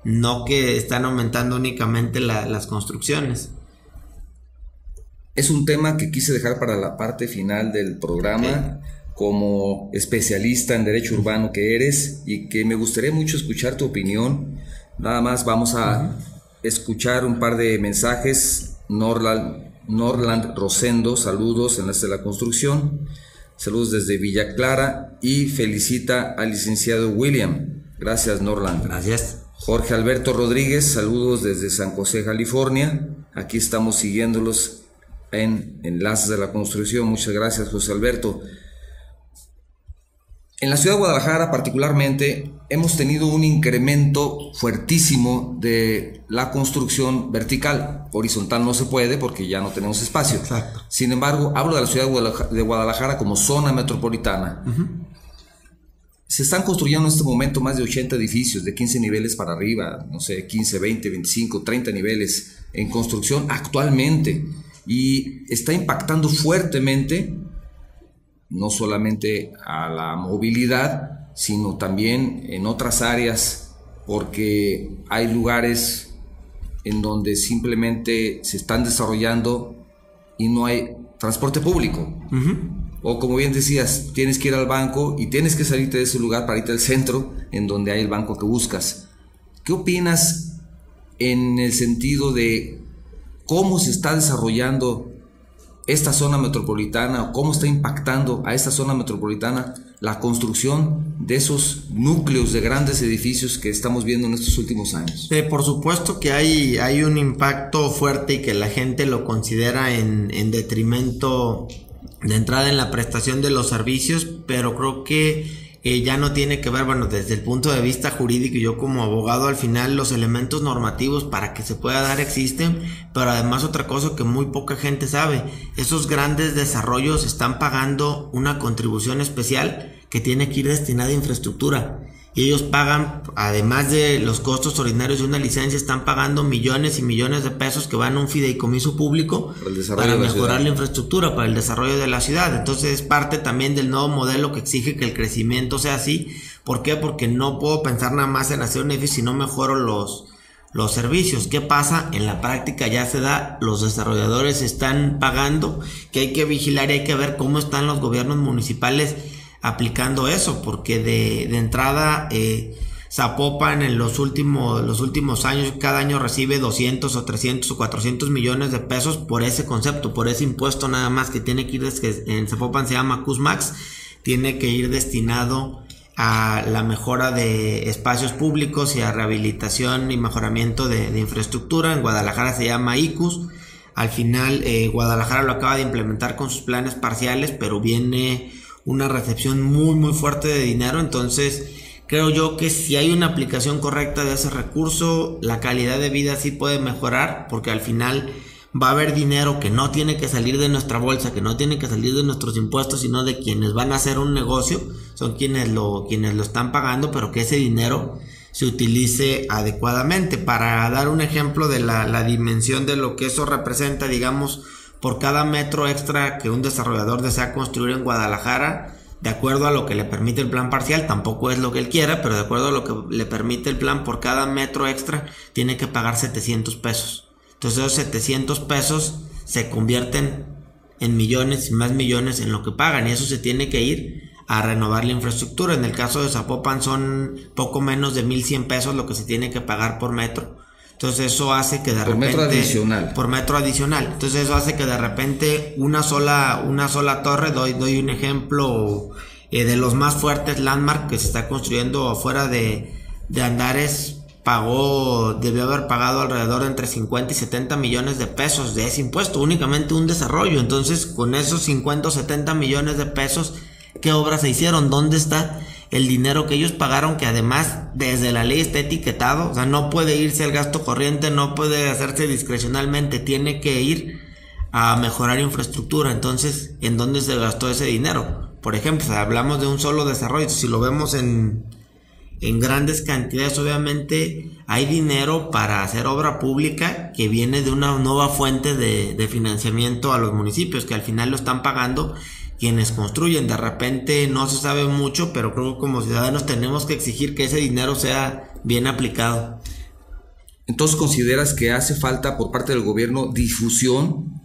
no que están aumentando únicamente las construcciones. Es un tema que quise dejar para la parte final del programa, como especialista en derecho urbano que eres, y que me gustaría mucho escuchar tu opinión. Nada más vamos a escuchar un par de mensajes. Norland Norland Rosendo, saludos, Enlace de la Construcción. Saludos desde Villa Clara y felicita al licenciado William. Gracias, Norland. Gracias. Jorge Alberto Rodríguez, saludos desde San José, California. Aquí estamos siguiéndolos en Enlaces de la Construcción. Muchas gracias, José Alberto. En la ciudad de Guadalajara particularmente hemos tenido un incremento fuertísimo de la construcción vertical. Horizontal no se puede porque ya no tenemos espacio. Exacto. Sin embargo, hablo de la ciudad de Guadalajara como zona metropolitana. Se están construyendo en este momento más de 80 edificios de 15 niveles para arriba, no sé, 15, 20, 25, 30 niveles en construcción actualmente. Y está impactando fuertemente no solamente a la movilidad, sino también en otras áreas, porque hay lugares en donde simplemente se están desarrollando y no hay transporte público. O como bien decías, tienes que ir al banco y tienes que salirte de ese lugar para irte al centro en donde hay el banco que buscas. ¿Qué opinas en el sentido de cómo se está desarrollando esta zona metropolitana, o cómo está impactando a esta zona metropolitana la construcción de esos núcleos de grandes edificios que estamos viendo en estos últimos años? Por supuesto que hay un impacto fuerte y que la gente lo considera en detrimento de entrada en la prestación de los servicios, pero creo que ya no tiene que ver, bueno, desde el punto de vista jurídico, y yo como abogado, al final los elementos normativos para que se pueda dar existen, pero además otra cosa que muy poca gente sabe, esos grandes desarrollos están pagando una contribución especial que tiene que ir destinada a infraestructura, y ellos pagan, además de los costos ordinarios de una licencia, están pagando millones y millones de pesos que van a un fideicomiso público para mejorar la infraestructura, para el desarrollo de la ciudad. Entonces es parte también del nuevo modelo que exige que el crecimiento sea así. ¿Por qué? Porque no puedo pensar nada más en hacer un edificio si no mejoro los servicios. ¿Qué pasa? En la práctica ya se da, los desarrolladores están pagando, que hay que vigilar y hay que ver cómo están los gobiernos municipales aplicando eso, porque de entrada Zapopan en los últimos años cada año recibe 200 o 300 o 400 millones de pesos por ese concepto, por ese impuesto nada más que tiene que ir, en Zapopan se llama CUSMAX, tiene que ir destinado a la mejora de espacios públicos y a rehabilitación y mejoramiento de infraestructura. En Guadalajara se llama ICUS. Al final Guadalajara lo acaba de implementar con sus planes parciales, pero viene una recepción muy muy fuerte de dinero. Entonces creo yo que si hay una aplicación correcta de ese recurso, la calidad de vida sí puede mejorar, porque al final va a haber dinero que no tiene que salir de nuestra bolsa, que no tiene que salir de nuestros impuestos, sino de quienes van a hacer un negocio, son quienes lo están pagando, pero que ese dinero se utilice adecuadamente. Para dar un ejemplo de la dimensión de lo que eso representa, digamos, por cada metro extra que un desarrollador desea construir en Guadalajara, de acuerdo a lo que le permite el plan parcial, tampoco es lo que él quiera, pero de acuerdo a lo que le permite el plan, por cada metro extra tiene que pagar 700 pesos. Entonces esos 700 pesos se convierten en millones y más millones en lo que pagan, y eso se tiene que ir a renovar la infraestructura. En el caso de Zapopan son poco menos de 1,100 pesos lo que se tiene que pagar por metro. Entonces eso hace que de repente... Por metro adicional. Entonces eso hace que de repente una sola torre, doy un ejemplo de los más fuertes, Landmark, que se está construyendo afuera de Andares, debió haber pagado alrededor de entre 50 y 70 millones de pesos de ese impuesto, únicamente un desarrollo. Entonces con esos 50 o 70 millones de pesos, ¿qué obras se hicieron? ¿Dónde está el dinero que ellos pagaron? Que además desde la ley está etiquetado, o sea, no puede irse al gasto corriente, no puede hacerse discrecionalmente, tiene que ir a mejorar infraestructura. Entonces, ¿en dónde se gastó ese dinero? Por ejemplo, si hablamos de un solo desarrollo, si lo vemos en grandes cantidades, obviamente hay dinero para hacer obra pública que viene de una nueva fuente de financiamiento a los municipios, que al final lo están pagando quienes construyen. De repente no se sabe mucho, pero creo que como ciudadanos tenemos que exigir que ese dinero sea bien aplicado. Entonces, ¿consideras que hace falta por parte del gobierno difusión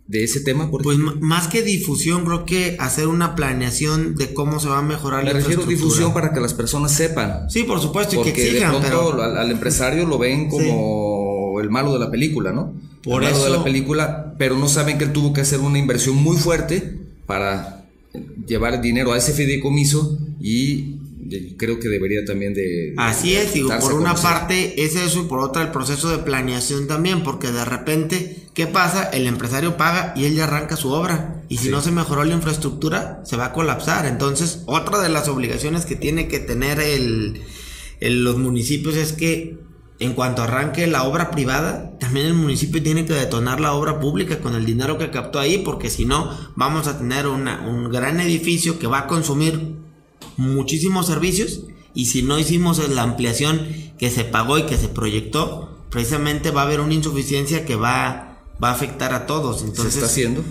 de ese tema? Pues más que difusión, creo que hacer una planeación de cómo se va a mejorar la infraestructura. Me refiero a difusión para que las personas sepan. Sí, por supuesto, y porque que exijan, de pronto al empresario lo ven como como el malo de la película, ¿no? Por el malo eso, de la película, pero no saben que él tuvo que hacer una inversión muy fuerte para llevar dinero a ese fideicomiso, y creo que debería también de así es, digo, por una parte es eso, y por otra el proceso de planeación también, porque de repente, ¿qué pasa? El empresario paga y él ya arranca su obra, y si no se mejoró la infraestructura, se va a colapsar. Entonces, otra de las obligaciones que tiene que tener los municipios es que en cuanto arranque la obra privada, también el municipio tiene que detonar la obra pública con el dinero que captó ahí, porque si no, vamos a tener un gran edificio que va a consumir muchísimos servicios, y si no hicimos la ampliación que se pagó y que se proyectó, precisamente va a haber una insuficiencia que va a afectar a todos. Entonces, ¿se está haciendo?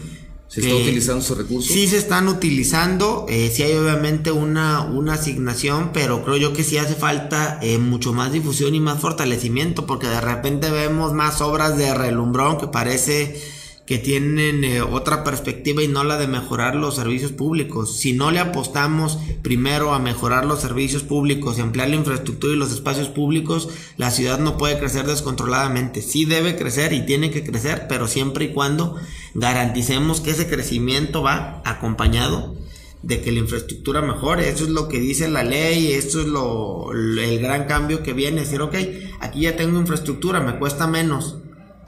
¿Se está utilizando esos recursos? Sí, se están utilizando, sí hay obviamente una asignación, pero creo yo que sí hace falta mucho más difusión y más fortalecimiento, porque de repente vemos más obras de relumbrón que parece que tienen otra perspectiva y no la de mejorar los servicios públicos. Si no le apostamos primero a mejorar los servicios públicos y ampliar la infraestructura y los espacios públicos, la ciudad no puede crecer descontroladamente. Sí debe crecer y tiene que crecer, pero siempre y cuando garanticemos que ese crecimiento va acompañado de que la infraestructura mejore. Eso es lo que dice la ley, eso es el gran cambio que viene, decir, ok, aquí ya tengo infraestructura, me cuesta menos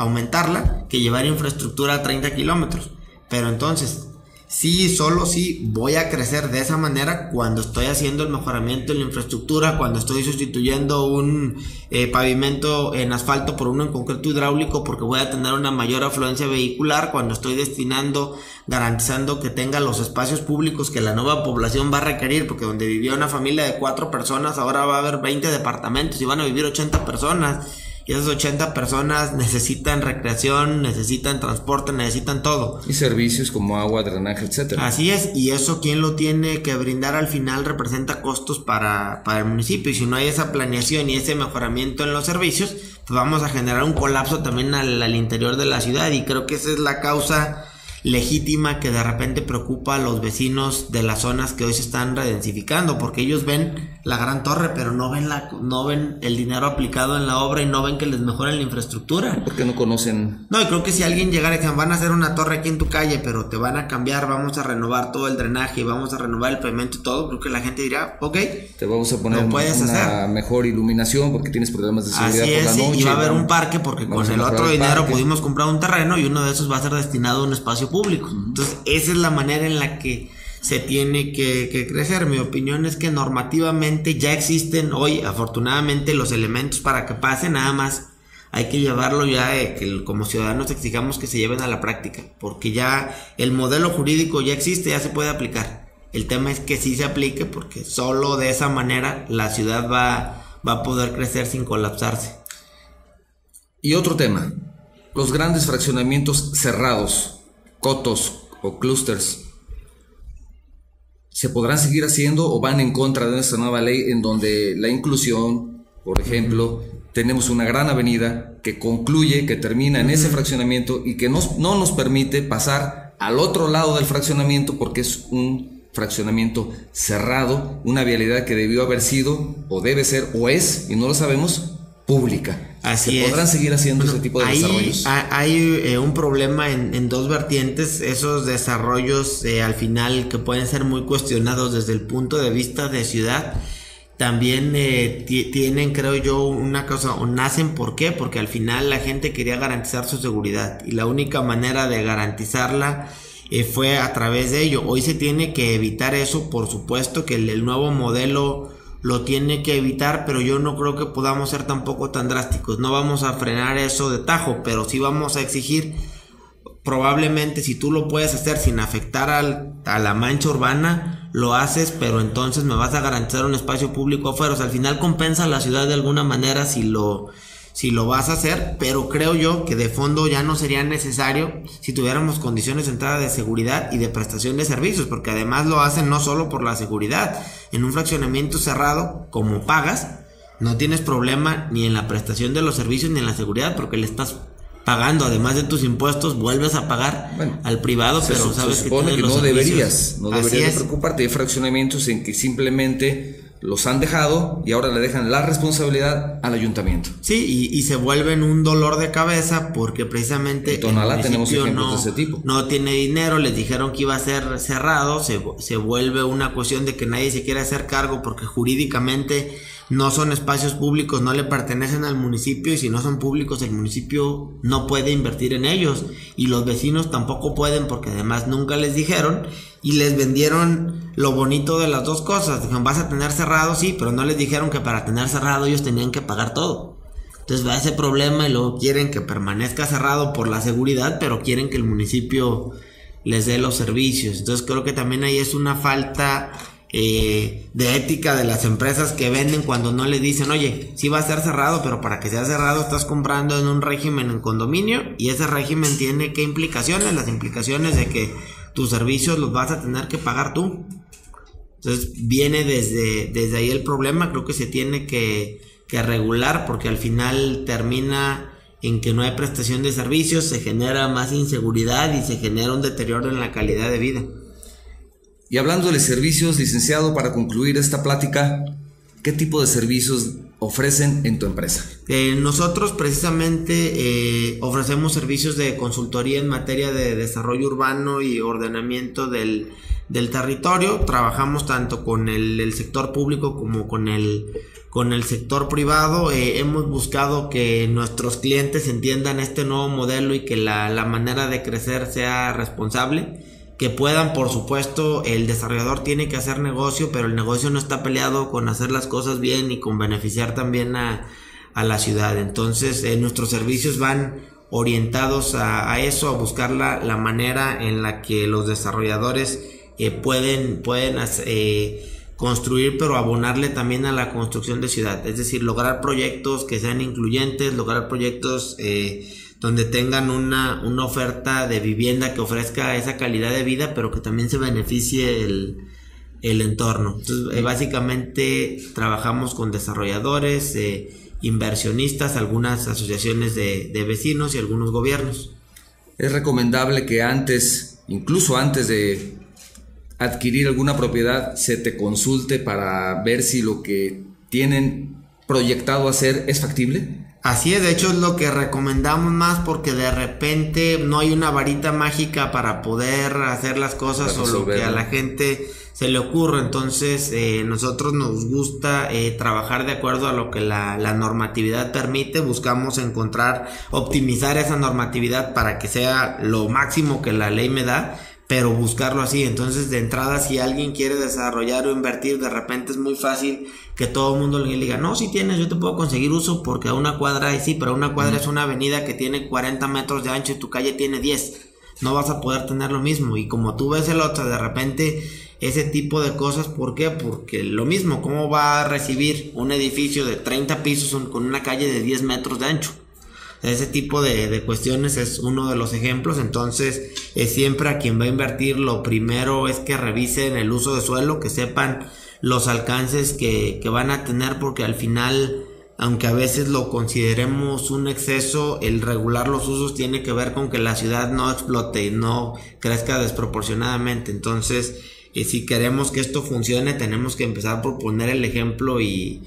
aumentarla que llevar infraestructura a 30 kilómetros, pero entonces sí, solo sí voy a crecer de esa manera cuando estoy haciendo el mejoramiento en la infraestructura, cuando estoy sustituyendo un pavimento en asfalto por uno en concreto hidráulico, porque voy a tener una mayor afluencia vehicular, cuando estoy garantizando que tenga los espacios públicos que la nueva población va a requerir, porque donde vivía una familia de 4 personas, ahora va a haber 20 departamentos y van a vivir 80 personas. Y esas 80 personas necesitan recreación, necesitan transporte, necesitan todo. Y servicios como agua, drenaje, etcétera. Así es, y eso quien lo tiene que brindar al final representa costos para el municipio. Y si no hay esa planeación y ese mejoramiento en los servicios, pues vamos a generar un colapso también al interior de la ciudad. Y creo que esa es la causa legítima que de repente preocupa a los vecinos de las zonas que hoy se están redensificando, porque ellos ven la gran torre, pero no ven el dinero aplicado en la obra y no ven que les mejoren la infraestructura. Porque no conocen. No, y creo que si alguien llegara y dice, van a hacer una torre aquí en tu calle, pero te van a cambiar, vamos a renovar todo el drenaje, vamos a renovar el pavimento y todo, creo que la gente dirá, ok, te vamos a poner una mejor iluminación porque tienes problemas de seguridad por la noche. Y va a haber un parque porque con el otro dinero pudimos comprar un terreno y uno de esos va a ser destinado a un espacio público. Entonces esa es la manera en la que se tiene que crecer. Mi opinión es que normativamente ya existen hoy afortunadamente los elementos para que pase, nada más hay que llevarlo ya, que como ciudadanos exijamos que se lleven a la práctica, porque ya el modelo jurídico ya existe, ya se puede aplicar. El tema es que sí se aplique, porque solo de esa manera la ciudad va a poder crecer sin colapsarse. Y otro tema, los grandes fraccionamientos cerrados, cotos o clústeres, ¿se podrán seguir haciendo o van en contra de nuestra nueva ley, en donde la inclusión, por ejemplo, tenemos una gran avenida que concluye, que termina en ese fraccionamiento y que no nos permite pasar al otro lado del fraccionamiento porque es un fraccionamiento cerrado, una vialidad que debió haber sido o debe ser o es, y no lo sabemos, pública? Así ¿Se podrán seguir haciendo ese tipo de desarrollos? Hay un problema en dos vertientes. Esos desarrollos al final que pueden ser muy cuestionados desde el punto de vista de ciudad, también tienen, creo yo, una cosa, o nacen, ¿por qué? Porque al final la gente quería garantizar su seguridad y la única manera de garantizarla fue a través de ello. Hoy se tiene que evitar eso, por supuesto que el nuevo modelo lo tiene que evitar, pero yo no creo que podamos ser tampoco tan drásticos. No vamos a frenar eso de tajo, pero sí vamos a exigir, probablemente si tú lo puedes hacer sin afectar a la mancha urbana, lo haces, pero entonces me vas a garantizar un espacio público afuera. O sea, al final compensa a la ciudad de alguna manera si lo vas a hacer, pero creo yo que de fondo ya no sería necesario si tuviéramos condiciones de entrada de seguridad y de prestación de servicios, porque además lo hacen no solo por la seguridad. En un fraccionamiento cerrado, como pagas, no tienes problema ni en la prestación de los servicios ni en la seguridad, porque le estás pagando, además de tus impuestos, vuelves a pagar al privado, pero sabes se supone que no deberías de preocuparte. Hay fraccionamientos en que simplemente los han dejado y ahora le dejan la responsabilidad al ayuntamiento. Sí, y se vuelven un dolor de cabeza porque precisamente en Tonalá tenemos ejemplos de ese tipo. No tiene dinero, les dijeron que iba a ser cerrado, se vuelve una cuestión de que nadie se quiere hacer cargo porque jurídicamente no son espacios públicos, no le pertenecen al municipio, y si no son públicos el municipio no puede invertir en ellos y los vecinos tampoco pueden porque además nunca les dijeron y les vendieron lo bonito de las dos cosas. Dijeron, vas a tener cerrado, sí, pero no les dijeron que para tener cerrado ellos tenían que pagar todo. Entonces va ese problema y luego quieren que permanezca cerrado por la seguridad, pero quieren que el municipio les dé los servicios. Entonces creo que también ahí es una falta de ética de las empresas que venden cuando no les dicen, oye, sí va a ser cerrado, pero para que sea cerrado estás comprando en un régimen en condominio y ese régimen tiene ¿qué implicaciones? Las implicaciones de que tus servicios los vas a tener que pagar tú. Entonces viene desde ahí el problema. Creo que se tiene que regular porque al final termina en que no hay prestación de servicios, se genera más inseguridad y se genera un deterioro en la calidad de vida. Y hablando de servicios, licenciado, para concluir esta plática, ¿qué tipo de servicios ofrecen en tu empresa? Nosotros precisamente ofrecemos servicios de consultoría en materia de desarrollo urbano y ordenamiento del territorio. Trabajamos tanto con el sector público como con el sector privado. Hemos buscado que nuestros clientes entiendan este nuevo modelo y que la manera de crecer sea responsable. Que puedan, por supuesto, el desarrollador tiene que hacer negocio, pero el negocio no está peleado con hacer las cosas bien y con beneficiar también a la ciudad. Entonces nuestros servicios van orientados a eso, a buscar la manera en la que los desarrolladores pueden construir, pero abonarle también a la construcción de ciudad. Es decir, lograr proyectos que sean incluyentes, lograr proyectos donde tengan una oferta de vivienda que ofrezca esa calidad de vida, pero que también se beneficie el entorno. Entonces, básicamente trabajamos con desarrolladores, inversionistas, algunas asociaciones de vecinos y algunos gobiernos. Es recomendable que incluso antes de adquirir alguna propiedad, se te consulte para ver si lo que tienen proyectado hacer es factible. Así es, de hecho es lo que recomendamos más porque de repente no hay una varita mágica para poder hacer las cosas o lo que a la gente se le ocurre. Entonces nosotros nos gusta trabajar de acuerdo a lo que la normatividad permite. Buscamos optimizar esa normatividad para que sea lo máximo que la ley me da, pero buscarlo así. Entonces de entrada, si alguien quiere desarrollar o invertir, de repente es muy fácil que todo el mundo le diga, no, si tienes, yo te puedo conseguir uso porque a una cuadra, y sí, pero una cuadra es una avenida que tiene 40 metros de ancho y tu calle tiene 10, no vas a poder tener lo mismo. Y como tú ves el otro, de repente ese tipo de cosas, ¿por qué? Porque lo mismo, ¿cómo va a recibir un edificio de 30 pisos con una calle de 10 metros de ancho? Ese tipo de cuestiones es uno de los ejemplos. Entonces siempre a quien va a invertir, lo primero es que revisen el uso de suelo, que sepan los alcances que van a tener, porque al final, aunque a veces lo consideremos un exceso, el regular los usos tiene que ver con que la ciudad no explote y no crezca desproporcionadamente. Entonces si queremos que esto funcione, tenemos que empezar por poner el ejemplo y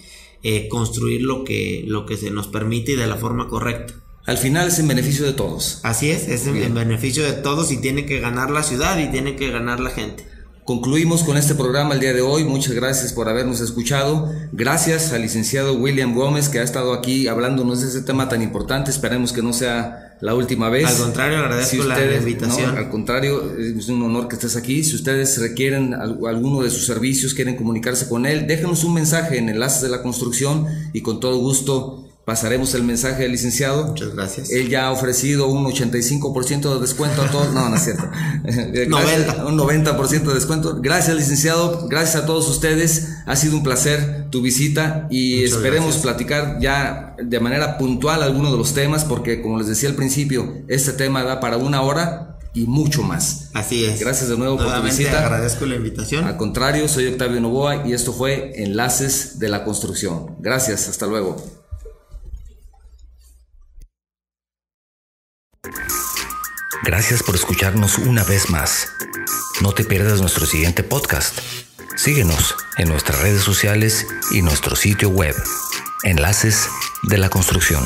construir lo que se nos permite y de la forma correcta. Al final es en beneficio de todos. Así es en beneficio de todos y tiene que ganar la ciudad y tiene que ganar la gente. Concluimos con este programa el día de hoy. Muchas gracias por habernos escuchado. Gracias al licenciado William Gómez, que ha estado aquí hablándonos de ese tema tan importante. Esperemos que no sea la última vez. Al contrario, agradezco la invitación. No, al contrario, es un honor que estés aquí. Si ustedes requieren alguno de sus servicios, quieren comunicarse con él, déjenos un mensaje en Enlaces de la Construcción y con todo gusto pasaremos el mensaje del licenciado. Muchas gracias. Él ya ha ofrecido un 85% de descuento a todos. No, no es cierto. 90. Un 90% de descuento. Gracias, licenciado. Gracias a todos ustedes. Ha sido un placer tu visita y muchas esperemos platicar ya de manera puntual algunos de los temas, porque como les decía al principio, este tema da para 1 hora y mucho más. Así es. Gracias de nuevo por tu visita. Agradezco la invitación. Al contrario, soy Octavio Novoa y esto fue Enlaces de la Construcción. Gracias, hasta luego. Gracias por escucharnos una vez más. No te pierdas nuestro siguiente podcast. Síguenos en nuestras redes sociales y nuestro sitio web, Enlaces de la Construcción.